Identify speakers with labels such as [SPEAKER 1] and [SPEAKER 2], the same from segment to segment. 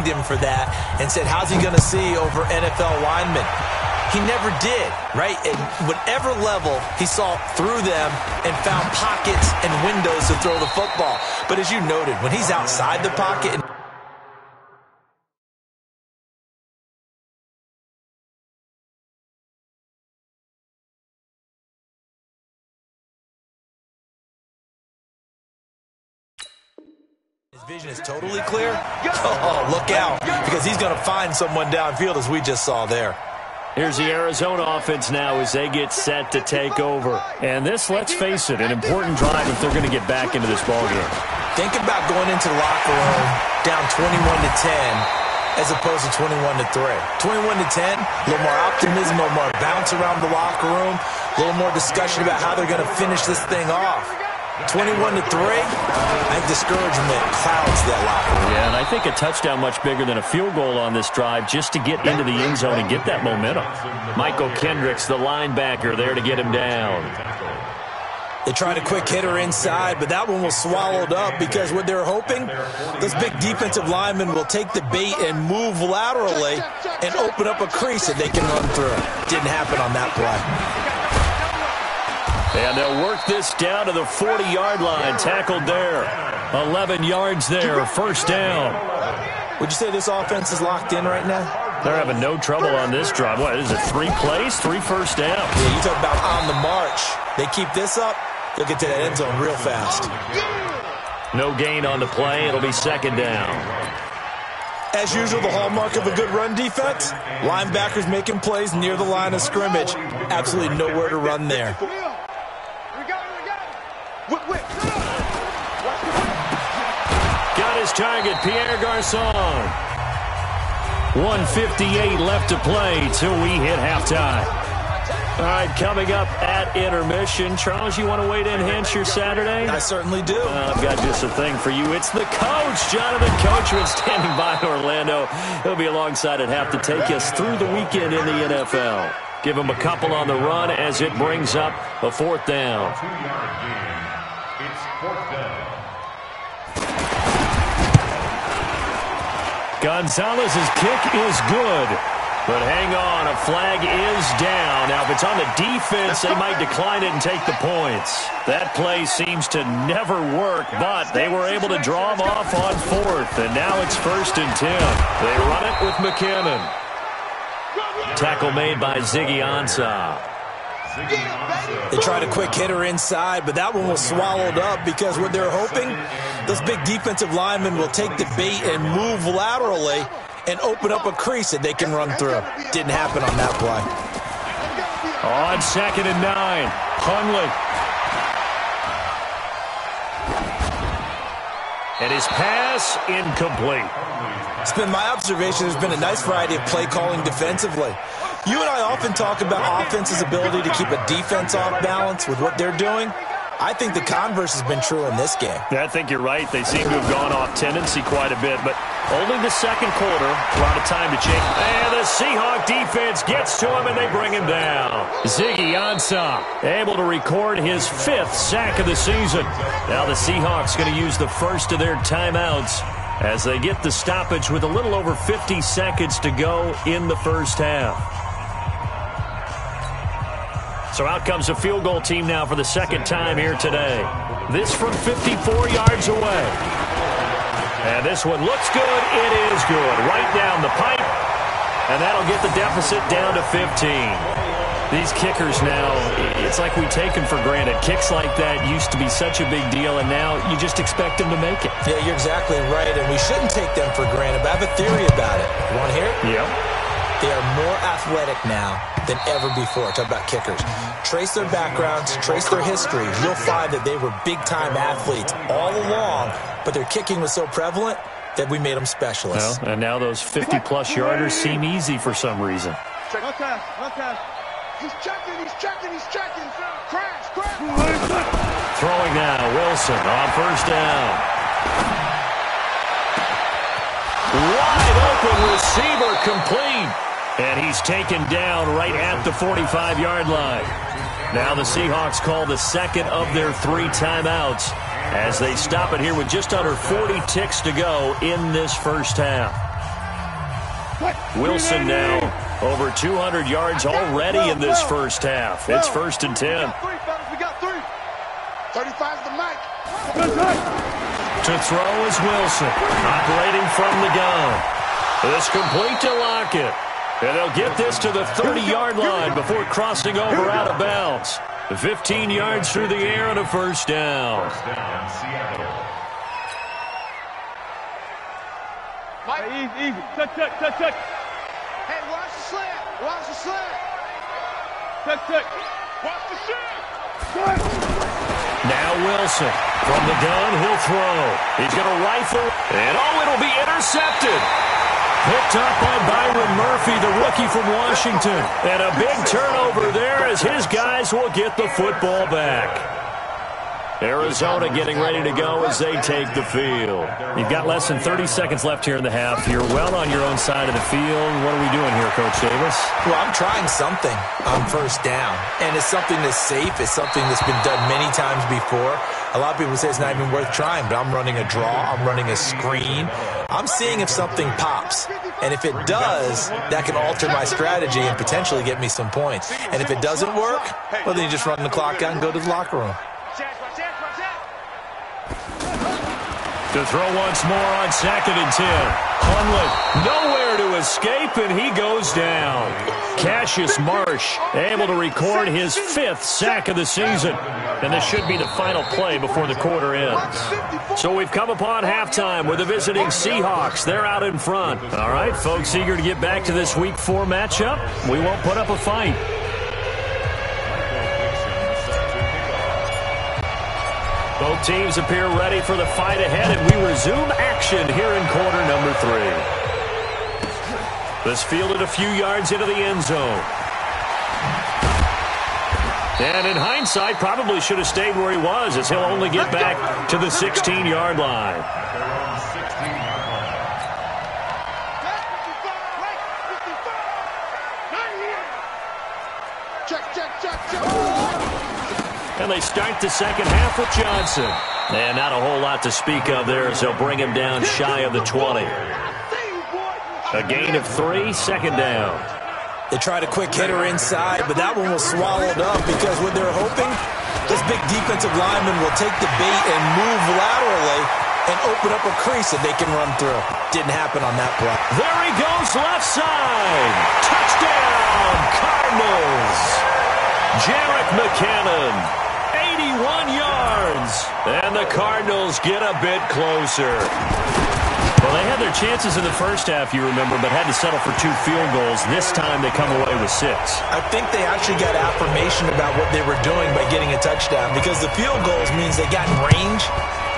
[SPEAKER 1] dinged him for that and said, how's he going to see over NFL linemen? He never did, right? At whatever level, he saw through them and found pockets and windows to throw the football. But as you noted, when he's outside the pocket and his vision is totally clear, oh, look out, because he's going to find someone downfield, as we just saw there.
[SPEAKER 2] Here's the Arizona offense now as they get set to take over. And this, let's face it, an important drive if they're going to get back into this ballgame.
[SPEAKER 1] Think about going into the locker room down 21-10 as opposed to 21-3. 21-10, a little more optimism, a little more bounce around the locker room, a little more discussion about how they're going to finish this thing off. 21-3, I think discouragement clouds that locker room.
[SPEAKER 2] Yeah, and I think a touchdown much bigger than a field goal on this drive just to get into the end zone and get that momentum. Michael Kendricks, the linebacker, there to get him down.
[SPEAKER 1] They tried a quick hitter inside, but that one was swallowed up because what they're hoping, those big defensive linemen will take the bait and move laterally and open up a crease that they can run through. Didn't happen on that play.
[SPEAKER 2] And they'll work this down to the 40-yard line. Tackled there. 11 yards there. First down.
[SPEAKER 1] Would you say this offense is locked in right now?
[SPEAKER 2] They're having no trouble on this drive. What is it, 3 plays, 3 first downs?
[SPEAKER 1] Yeah, you talk about on the march. They keep this up, they'll get to that end zone real fast.
[SPEAKER 2] No gain on the play. It'll be second down.
[SPEAKER 1] As usual, the hallmark of a good run defense, linebackers making plays near the line of scrimmage. Absolutely nowhere to run there.
[SPEAKER 2] Got his target, Pierre Garçon. 1:58 left to play till we hit halftime. All right, coming up at intermission. Charles, you want to wait in hence your Saturday?
[SPEAKER 1] I certainly do.
[SPEAKER 2] I've got just a thing for you. It's the coach, Jonathan Coachman, standing by in Orlando. He'll be alongside at half to take us through the weekend in the NFL. Give him a couple on the run as it brings up a fourth down. Gonzalez's kick is good. But hang on, a flag is down. Now, if it's on the defense, they might decline it and take the points. That play seems to never work, but they were able to draw them off on fourth, and now it's 1st and 10. They run it with McKinnon. Tackle made by Ziggy Ansah.
[SPEAKER 1] They tried a quick hitter inside, but that one was swallowed up because what they're hoping, those big defensive linemen will take the bait and move laterally and open up a crease that they can run through. Didn't happen on that play.
[SPEAKER 2] On 2nd and 9, Hundley. And his pass incomplete.
[SPEAKER 1] It's been my observation there's been a nice variety of play calling defensively. You and I often talk about offense's ability to keep a defense off balance with what they're doing. I think the converse has been true in this game.
[SPEAKER 2] Yeah, I think you're right. They seem to have gone off tendency quite a bit, but only the second quarter, a lot of time to change. And the Seahawk defense gets to him, and they bring him down. Ziggy Ansah able to record his 5th sack of the season. Now the Seahawks going to use the first of their timeouts as they get the stoppage with a little over 50 seconds to go in the first half. So out comes a field goal team now for the second time here today. This from 54 yards away. And this one looks good. It is good. Right down the pipe. And that'll get the deficit down to 15. These kickers now, it's like we take them for granted. Kicks like that used to be such a big deal, and now you just expect them to make it.
[SPEAKER 1] Yeah, you're exactly right, and we shouldn't take them for granted, but I have a theory about it. You want to hear it?
[SPEAKER 2] Yep.
[SPEAKER 1] They are more athletic now than ever before. Talk about kickers. Trace their backgrounds, trace their history. You'll find that they were big-time athletes all along, but their kicking was so prevalent that we made them specialists.
[SPEAKER 2] Well, and now those 50-plus yarders seem easy for some reason.
[SPEAKER 3] He's checking. Crash.
[SPEAKER 2] Throwing now, Wilson on first down. Wide open receiver complete. And he's taken down right at the 45-yard line. Now the Seahawks call the second of their 3 timeouts as they stop it here with just under 40 ticks to go in this first half. Wilson now over 200 yards already in this first half. It's 1st and 10.
[SPEAKER 3] We got 3. 35's the mic.
[SPEAKER 2] To throw is Wilson, operating from the gun. It's complete to Lockett. And they'll get this to the 30-yard line before crossing over out of bounds. 15 yards through the air and a first down.
[SPEAKER 3] Mike. Easy. Touch. Hey, watch the slant. Watch the slant. Touch. Watch the slant.
[SPEAKER 2] Now Wilson. From the gun, he'll throw. He's going to rifle. And, it'll be intercepted. Picked up by Byron Murphy, the rookie from Washington. And a big turnover there as his guys will get the football back. Arizona getting ready to go as they take the field. You've got less than 30 seconds left here in the half. You're well on your own side of the field. What are we doing here, Coach Davis?
[SPEAKER 1] Well, I'm trying something on first down, and it's something that's safe. It's something that's been done many times before. A lot of people say it's not even worth trying, but I'm running a draw. I'm running a screen. I'm seeing if something pops. And if it does, that can alter my strategy and potentially get me some points. And if it doesn't work, well, then you just run the clock out and go to the locker room.
[SPEAKER 2] To throw once more on 2nd and 10. Hundley nowhere to escape, and he goes down. Cassius Marsh able to record his 5th sack of the season. And this should be the final play before the quarter ends. So we've come upon halftime with the visiting Seahawks. They're out in front. All right, folks, eager to get back to this Week 4 matchup. We won't put up a fight. Both teams appear ready for the fight ahead, and we resume action here in quarter number 3. This fielded a few yards into the end zone. And in hindsight, probably should have stayed where he was, as he'll only get back to the 16-yard line. And they start the second half with Johnson. And not a whole lot to speak of there as they'll bring him down shy of the 20. A gain of 3, second down.
[SPEAKER 1] They tried a quick hitter inside, but that one was swallowed up because what they're hoping, this big defensive lineman will take the bait and move laterally and open up a crease that they can run through. Didn't happen on that play.
[SPEAKER 2] There he goes, left side. Touchdown, Cardinals. Jerick McKinnon, 81 yards. And the Cardinals get a bit closer. Well, they had their chances in the first half, you remember, but had to settle for 2 field goals. This time they come away with 6.
[SPEAKER 1] I think they actually got affirmation about what they were doing by getting a touchdown, because the field goals means they got in range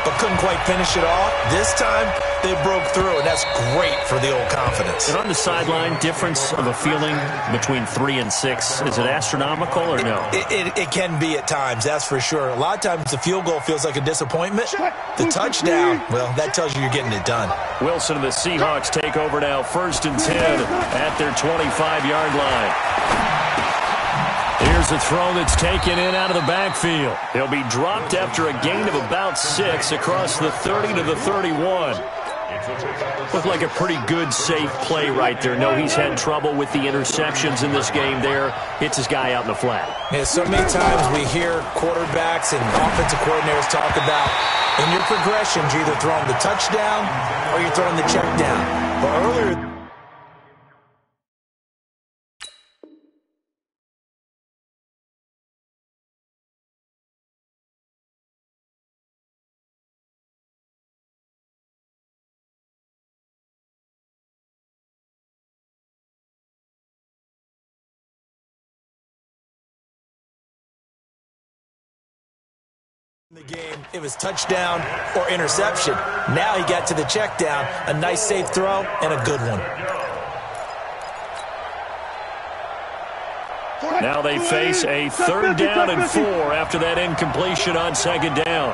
[SPEAKER 1] but couldn't quite finish it off. This time they broke through, and that's great for the old confidence.
[SPEAKER 2] And on the sideline, difference of a feeling between 3 and 6, is it astronomical or no?
[SPEAKER 1] It can be at times, that's for sure. A lot of times the field goal feels like a disappointment. The touchdown, well, that tells you you're getting it done.
[SPEAKER 2] Wilson and the Seahawks take over now, 1st and 10 at their 25-yard line. Here's a throw that's taken in out of the backfield. He'll be dropped after a gain of about 6 across the 30 to the 31. Looked like a pretty good, safe play right there. No, he's had trouble with the interceptions in this game there. Hits his guy out in the flat.
[SPEAKER 1] Yeah, so many times we hear quarterbacks and offensive coordinators talk about in your progressions, you're either throwing the touchdown or you're throwing the check down. But earlier... the game, it was touchdown or interception. Now he got to the check down, a nice safe throw and a good one.
[SPEAKER 2] Now they face a 3rd down and 4 after that incompletion on 2nd down.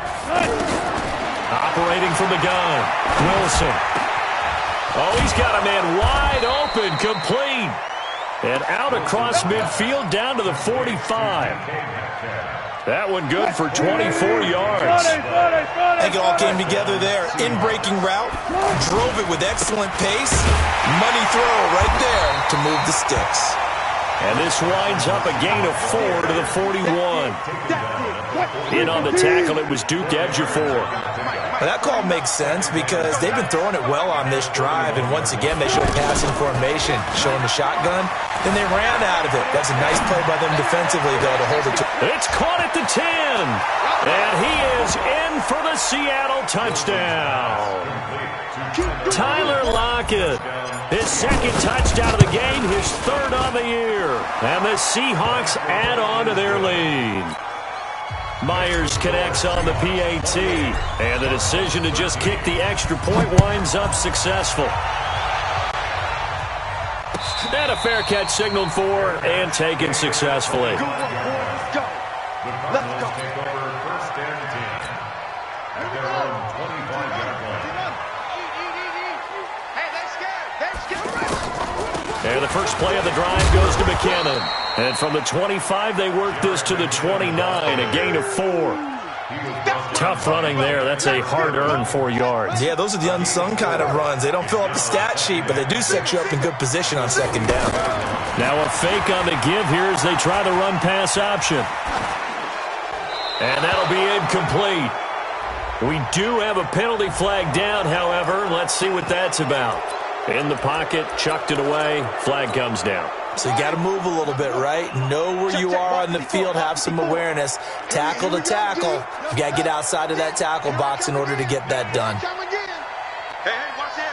[SPEAKER 2] Operating from the gun, Wilson. Oh, he's got a man wide open, complete. And out across midfield down to the 45. That one good for 24 yards.
[SPEAKER 1] I think it all came together there. In-breaking route, drove it with excellent pace. Money throw right there to move the sticks.
[SPEAKER 2] And this winds up a gain of 4 to the 41. In on the tackle, it was Duke Ejiofor.
[SPEAKER 1] Now that call makes sense because they've been throwing it well on this drive, and once again they showed passing formation, showing the shotgun. Then they ran out of it. That's a nice play by them defensively, though, to hold it to.
[SPEAKER 2] It's caught at the 10. And he is in for the Seattle touchdown. Tyler Lockett, his second touchdown of the game, his third on the year. And the Seahawks add on to their lead. Myers connects on the PAT, and the decision to just kick the extra point winds up successful. And a fair catch signaled for and taken successfully.
[SPEAKER 3] Let's go. Let's go.
[SPEAKER 2] And the first play of the drive goes to McKinnon. And from the 25, they work this to the 29, a gain of 4. Tough running there. That's a hard-earned 4 yards.
[SPEAKER 1] Yeah, those are the unsung kind of runs. They don't fill up the stat sheet, but they do set you up in good position on second down.
[SPEAKER 2] Now a fake on the give here as they try the run-pass option. And that'll be incomplete. We do have a penalty flag down, however. Let's see what that's about. In the pocket, chucked it away, flag comes down.
[SPEAKER 1] So you got to move a little bit, right? Know where you are on the field, have some awareness. Tackle to tackle. You got to get outside of that tackle box in order to get that done.
[SPEAKER 3] Hey, watch it.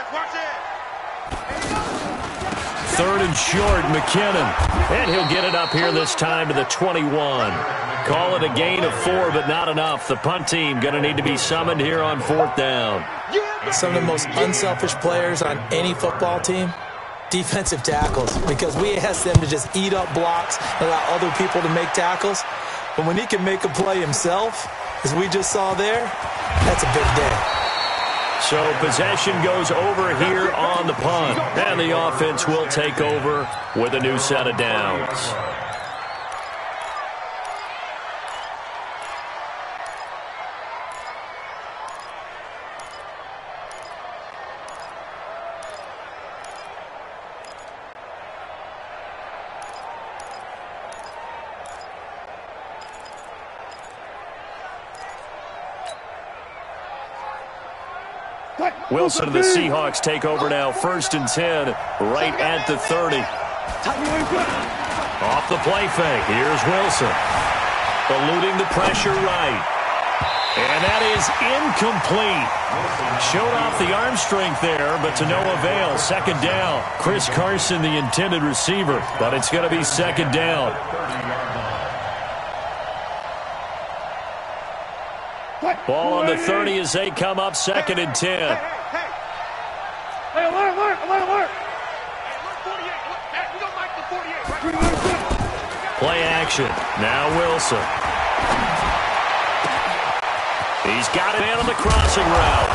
[SPEAKER 2] Third and short, McKinnon. And he'll get it up here this time to the 21. Call it a gain of 4, but not enough. The punt team going to need to be summoned here on 4th down.
[SPEAKER 1] Some of the most unselfish players on any football team, defensive tackles, because we ask them to just eat up blocks, allow other people to make tackles. But when he can make a play himself, as we just saw there, that's a big day.
[SPEAKER 2] So possession goes over here on the punt, and the offense will take over with a new set of downs. Wilson and the Seahawks take over now, 1st and 10, right at the 30. Off the play fake, here's Wilson. Eluding the pressure right. And that is incomplete. Showed off the arm strength there, but to no avail. 2nd down. Chris Carson, the intended receiver, but it's going to be 2nd down. Ball on the 30 as they come up, 2nd and 10.
[SPEAKER 3] Hey, alert. We don't like the 48.
[SPEAKER 2] Play action. Now Wilson. He's got a man on the crossing route.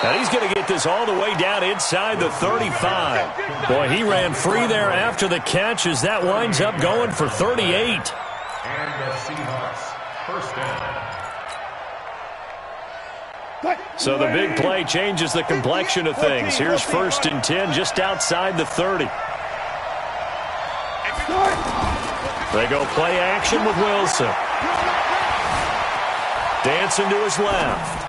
[SPEAKER 2] And he's going to get this all the way down inside the 35. Boy, he ran free there after the catch as that winds up going for 38.
[SPEAKER 4] And the Seahawks, 1st down.
[SPEAKER 2] So the big play changes the complexion of things. Here's 1st and 10 just outside the 30. They go play action with Wilson. Dancing to his left.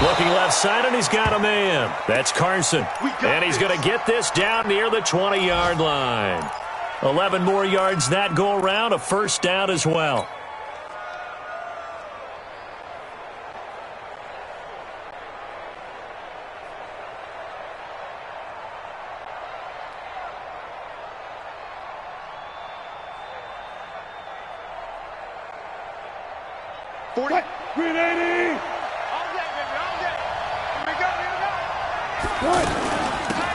[SPEAKER 2] Looking left side, and he's got a man. That's Carson. And he's going to get this down near the 20-yard line. 11 more yards that go around, a 1st down as well.
[SPEAKER 3] Green 80. All day, baby, all day.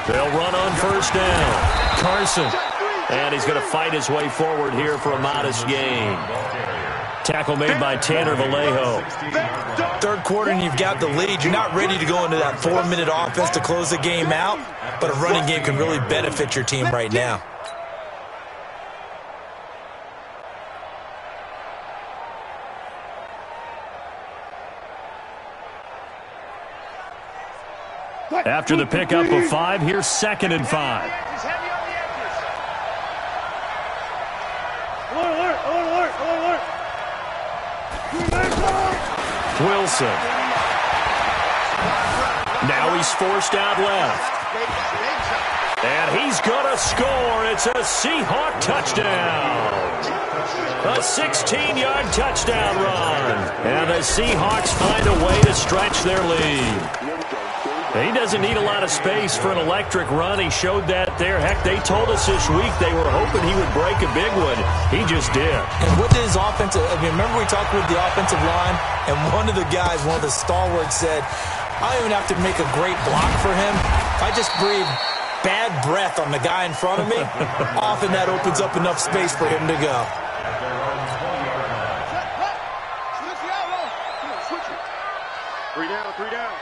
[SPEAKER 2] They'll run on 1st down. Carson. And he's going to fight his way forward here for a modest gain. Tackle made by Tanner Vallejo.
[SPEAKER 1] 3rd quarter and you've got the lead. You're not ready to go into that 4-minute offense to close the game out, but a running game can really benefit your team right now.
[SPEAKER 2] After the pickup of 5, here's 2nd and 5. Wilson. Now he's forced out left. And he's going to score. It's a Seahawk touchdown. A 16-yard touchdown run. And the Seahawks find a way to stretch their lead. He doesn't need a lot of space for an electric run. He showed that there. Heck, they told us this week they were hoping he would break a big one. He just did.
[SPEAKER 1] And what did his offensive, remember we talked with the offensive line, and one of the guys, one of the stalwarts said, I don't even have to make a great block for him. If I just breathe bad breath on the guy in front of me, often that opens up enough space for him to go.
[SPEAKER 3] Three down.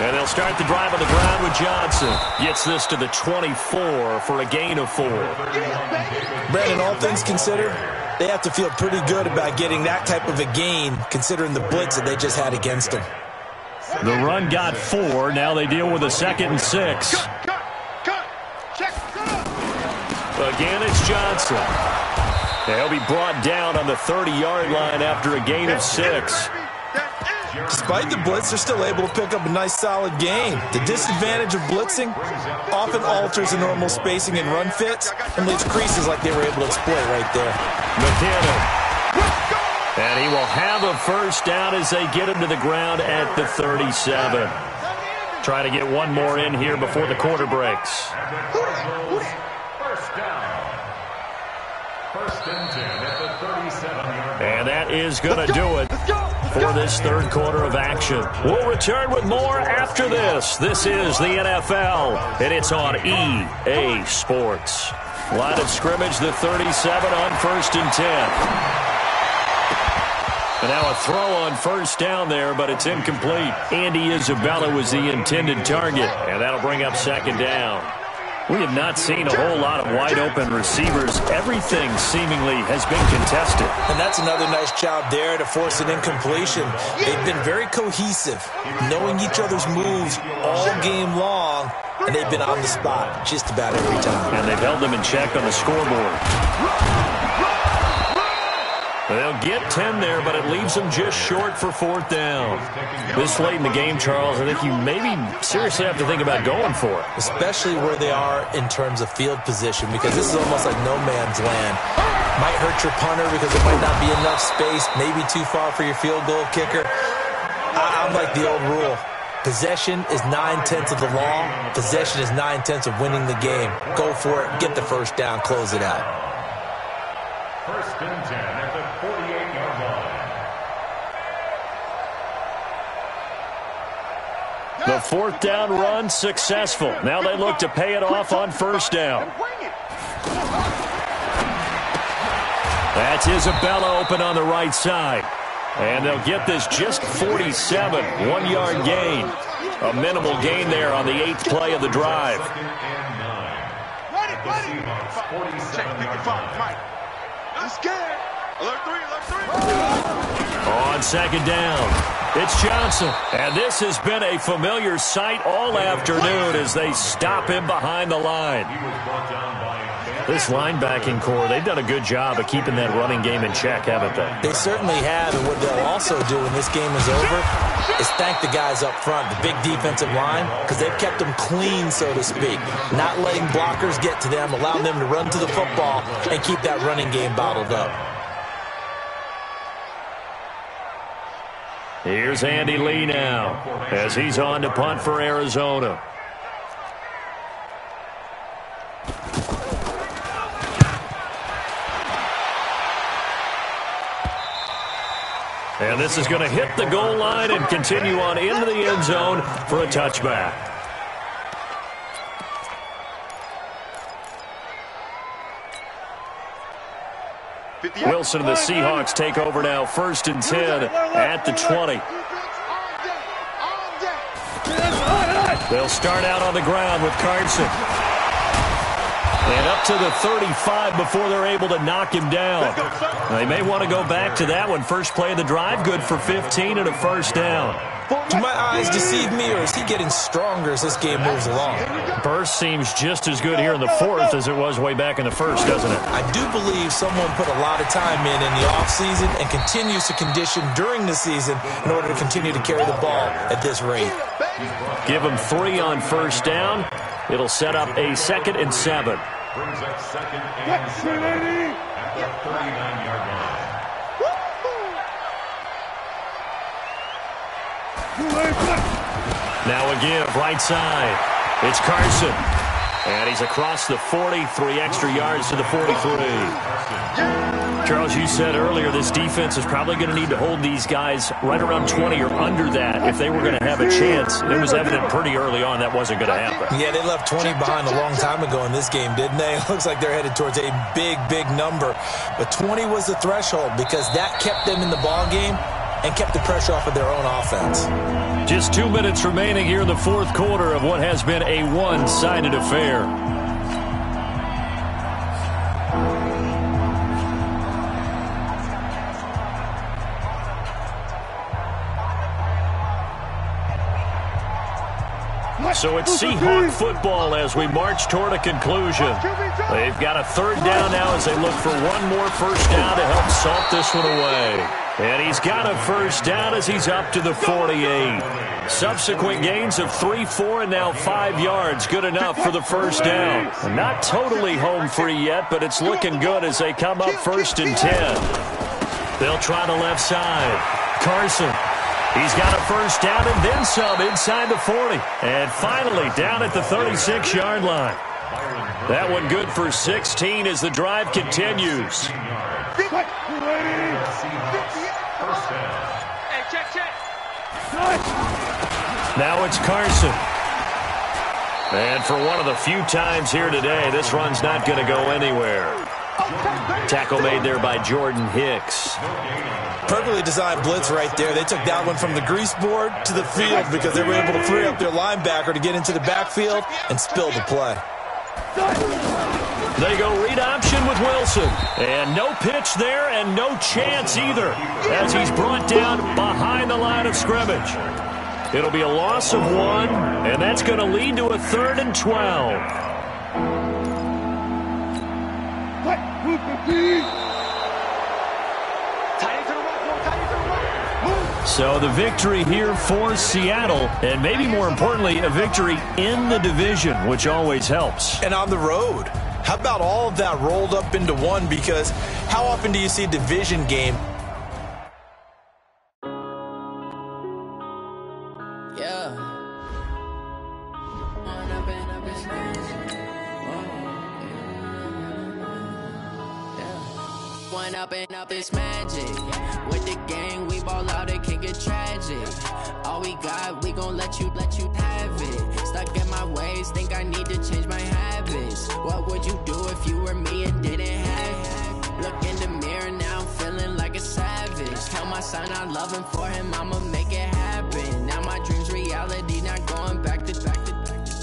[SPEAKER 2] And they'll start the drive on the ground with Johnson. Gets this to the 24 for a gain of 4.
[SPEAKER 1] Brandon, all things considered, they have to feel pretty good about getting that type of a gain, considering the blitz that they just had against them.
[SPEAKER 2] The run got 4. Now they deal with a 2nd and 6. Again, it's Johnson. They'll be brought down on the 30-yard line after a gain of 6.
[SPEAKER 1] Despite the blitz, they're still able to pick up a nice, solid gain. The disadvantage of blitzing often alters the normal spacing and run fits and leaves creases like they were able to exploit right there.
[SPEAKER 2] McKinnon. And he will have a first down as they get him to the ground at the 37. Try to get one more in here before the quarter breaks.
[SPEAKER 4] First down. 1st and 10 at the 37-yard line.
[SPEAKER 2] And that is going to do it for this third quarter of action. We'll return with more after this. This is the NFL, and it's on EA Sports. Line of scrimmage, the 37 on 1st and 10. And now a throw on first down there, but it's incomplete. Andy Isabella was the intended target, and that'll bring up 2nd down. We have not seen a whole lot of wide-open receivers. Everything seemingly has been contested.
[SPEAKER 1] And that's another nice job there to force an incompletion. They've been very cohesive, knowing each other's moves all game long, and they've been on the spot just about every time.
[SPEAKER 2] And they've held them in check on the scoreboard. They'll get 10 there, but it leaves them just short for 4th down. This late in the game, Charles, I think you maybe seriously have to think about going for it.
[SPEAKER 1] Especially where they are in terms of field position, because this is almost like no man's land. Might hurt your punter because there might not be enough space, maybe too far for your field goal kicker. I'm like the old rule. Possession is 9/10 of the law. Possession is 9/10 of winning the game. Go for it, get the first down, close it out.
[SPEAKER 4] 1st and 10 at the 48-yard line.
[SPEAKER 2] The 4th down run successful. Now they look to pay it off on first down. That's Isabella open on the right side. And they'll get this just 47, 1-yard gain. A minimal gain there on the 8th play of the drive. On 2nd down, it's Johnson. And this has been a familiar sight all afternoon as they stop him behind the line. This linebacking core, they've done a good job of keeping that running game in check, haven't they?
[SPEAKER 1] They certainly have, and what they'll also do when this game is over is thank the guys up front, the big defensive line, because they've kept them clean, so to speak. Not letting blockers get to them, allowing them to run to the football and keep that running game bottled up.
[SPEAKER 2] Here's Andy Lee now as he's on to punt for Arizona. And this is going to hit the goal line and continue on into the end zone for a touchback. Wilson and the Seahawks take over now, 1st and 10 at the 20. They'll start out on the ground with Carson. And up to the 35 before they're able to knock him down. They may want to go back to that one. First play of the drive, good for 15 and a first down.
[SPEAKER 1] Do my eyes deceive me, or is he getting stronger as this game moves along?
[SPEAKER 2] Burst seems just as good here in the fourth as it was way back in the first, doesn't it?
[SPEAKER 1] I do believe someone put a lot of time in the offseason and continues to condition during the season in order to continue to carry the ball at this rate.
[SPEAKER 2] Give him 3 on first down. It'll set up a 2nd and 7.
[SPEAKER 4] Brings up 2nd and 7 at the 39-yard line.
[SPEAKER 2] Now a give, right side. It's Carson. And he's across the 40, 3 extra yards to the 43. Charles, you said earlier this defense is probably going to need to hold these guys right around 20 or under that if they were going to have a chance. It was evident pretty early on that wasn't going to happen.
[SPEAKER 1] Yeah, they left 20 behind a long time ago in this game, didn't they? It looks like they're headed towards a big, big number. But 20 was the threshold because that kept them in the ball game and kept the pressure off of their own offense.
[SPEAKER 2] Just 2 minutes remaining here in the fourth quarter of what has been a one-sided affair. So it's Seahawk football as we march toward a conclusion. They've got a 3rd down now as they look for one more first down to help salt this one away. And he's got a first down as he's up to the 48. Subsequent gains of 3, 4, and now 5 yards. Good enough for the first down. Not totally home free yet, but it's looking good as they come up 1st and 10. They'll try the left side. Carson. He's got a first down and then some inside the 40. And finally down at the 36-yard line. That one good for 16 as the drive continues. Now it's Carson. And for one of the few times here today, this run's not going to go anywhere. Tackle made there by Jordan Hicks.
[SPEAKER 1] Perfectly designed blitz right there. They took that one from the grease board to the field because they were able to free up their linebacker to get into the backfield and spill the play.
[SPEAKER 2] They go read option with Wilson. And no pitch there and no chance either as he's brought down behind the line of scrimmage. It'll be a loss of 1, and that's going to lead to a 3rd and 12. So the victory here for Seattle, and maybe more importantly, a victory in the division, which always helps.
[SPEAKER 1] And on the road. How about all of that rolled up into one? Because how often do you see a division game?
[SPEAKER 5] Up this magic with the gang, we ball out, it can get tragic. All we got, we gon' let you have it. Stuck in my ways, think I need to change my habits. What would you do if you were me and didn't have it? Look in the mirror now, I'm feeling like a savage. Tell my son I'm loving for him, I'ma make it happen. Now my dream's reality, not going back to.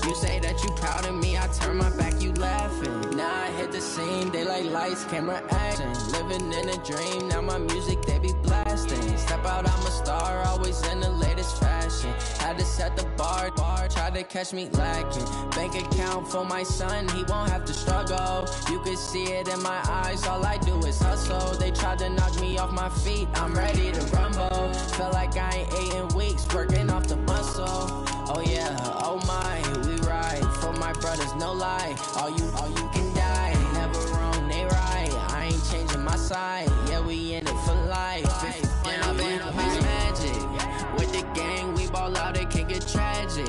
[SPEAKER 5] You say that you proud of me, I turn my back, you laughing. Now I hit the scene, they like lights, camera, action. Living in a dream, now my music, they be blasting. Step out, I'm a star, always in the latest fashion. Had to set the bar, try to catch me lacking. Bank account for my son, he won't have to struggle. You can see it in my eyes, all I do is hustle. They tried to knock me off my feet, I'm ready to rumble. Feel like I ain't ate in weeks, working off the muscle. Oh yeah, oh my, we ride for my brothers, no lie. All you can die, never wrong, they right. I ain't changing my side, yeah, we in it for life. And I've been magic with the gang, we ball out, it can get tragic.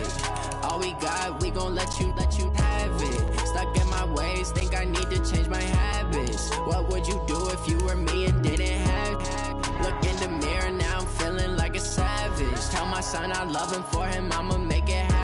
[SPEAKER 5] All we got, we gon' let you have it. Stuck in my ways, think I need to change my habits. What would you do if you were me and didn't have it? Look in the mirror now, I'm feeling like a savage. Tell my son I love him, for him I'ma make it happen.